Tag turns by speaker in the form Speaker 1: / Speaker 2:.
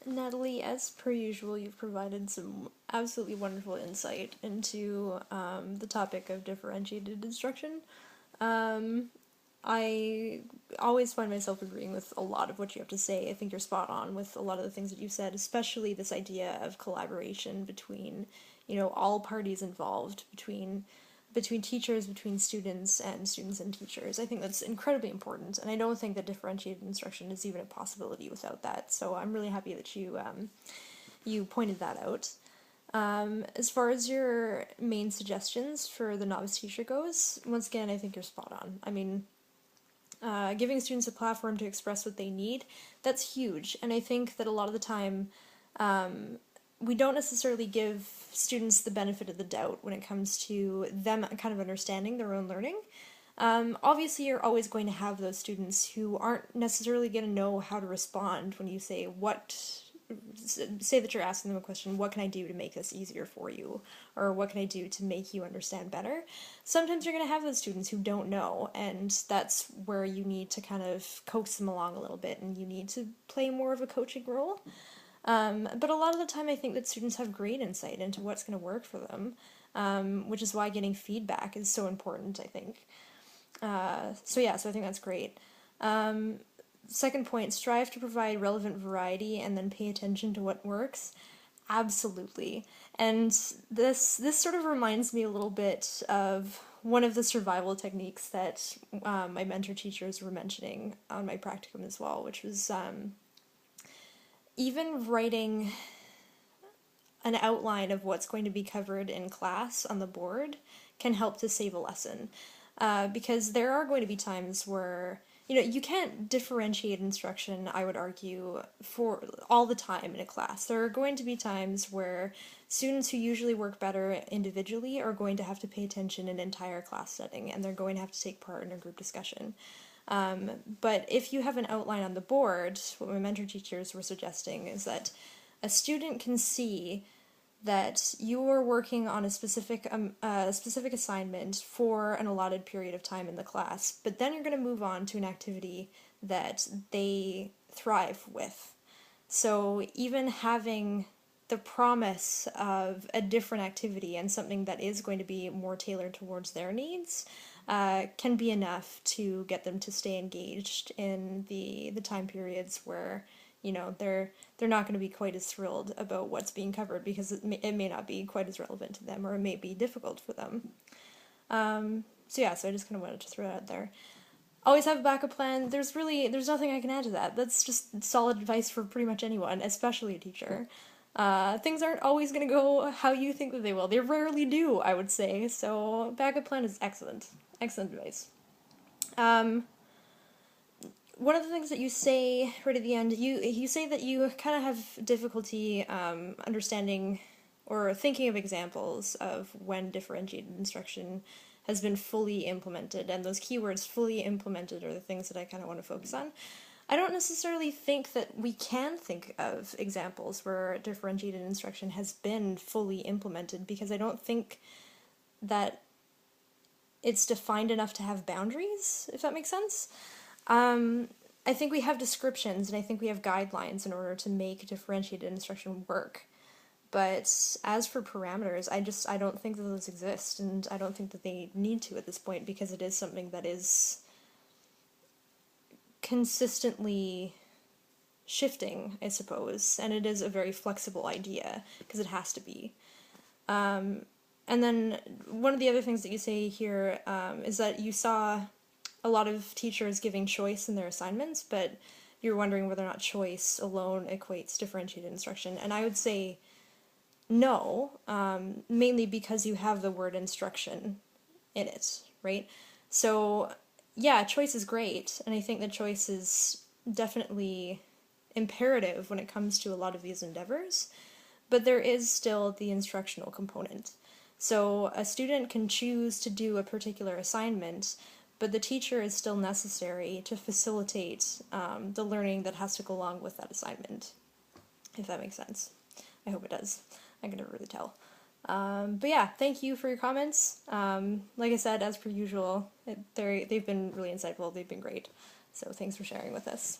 Speaker 1: Natalie, as per usual, you've provided some absolutely wonderful insight into the topic of differentiated instruction. Um, I always find myself agreeing with a lot of what you have to say. I think you're spot on with a lot of the things that you said, especially this idea of collaboration between, all parties involved, between teachers, between students and teachers. I think that's incredibly important, and I don't think that differentiated instruction is even a possibility without that. So I'm really happy that you pointed that out. As far as your main suggestions for the novice teacher goes, once again, I think you're spot on. I mean, giving students a platform to express what they need, that's huge. And I think that a lot of the time, we don't necessarily give students the benefit of the doubt when it comes to them kind of understanding their own learning. Obviously, you're always going to have those students who aren't necessarily going to know how to respond when you say that you're asking them a question, what can I do to make this easier for you? Or what can I do to make you understand better? Sometimes you're going to have those students who don't know, and that's where you need to kind of coax them along a little bit, and you need to play more of a coaching role. But a lot of the time I think that students have great insight into what's going to work for them, which is why getting feedback is so important, I think. So I think that's great. Second point, strive to provide relevant variety and then pay attention to what works. Absolutely. And this sort of reminds me a little bit of one of the survival techniques that my mentor teachers were mentioning on my practicum as well, which was even writing an outline of what's going to be covered in class on the board can help to save a lesson. Because there are going to be times where you can't differentiate instruction, I would argue, for all the time in a class. There are going to be times where students who usually work better individually are going to have to pay attention in an entire class setting, and they're going to have to take part in a group discussion. But if you have an outline on the board, what my mentor teachers were suggesting is that a student can see that you are working on a specific assignment for an allotted period of time in the class, but then you're going to move on to an activity that they thrive with. So even having the promise of a different activity and something that is going to be more tailored towards their needs can be enough to get them to stay engaged in the time periods where they're not going to be quite as thrilled about what's being covered because it may not be quite as relevant to them, or it may be difficult for them. So I just kind of wanted to throw that out there. Always have a backup plan. There's nothing I can add to that. That's just solid advice for pretty much anyone, especially a teacher. Things aren't always going to go how you think that they will. They rarely do, I would say. So backup plan is excellent. Excellent advice. One of the things that you say right at the end, you say that you kind of have difficulty understanding or thinking of examples of when differentiated instruction has been fully implemented, and those keywords fully implemented are the things that I kind of want to focus on. I don't necessarily think that we can think of examples where differentiated instruction has been fully implemented, because I don't think that it's defined enough to have boundaries, if that makes sense. I think we have descriptions and I think we have guidelines in order to make differentiated instruction work. But as for parameters, I don't think that those exist, and I don't think that they need to at this point, because it is something that is consistently shifting, I suppose, and it is a very flexible idea, because it has to be. And then one of the other things that you say here is that you saw a lot of teachers giving choice in their assignments, but you're wondering whether or not choice alone equates differentiated instruction. And I would say no, mainly because you have the word instruction in it, right? So yeah, choice is great, and I think that choice is definitely imperative when it comes to a lot of these endeavors, but there is still the instructional component. So a student can choose to do a particular assignment, but the teacher is still necessary to facilitate the learning that has to go along with that assignment, if that makes sense. I hope it does. I can never really tell. But yeah, thank you for your comments. Like I said, as per usual, they've been really insightful. They've been great. So thanks for sharing with us.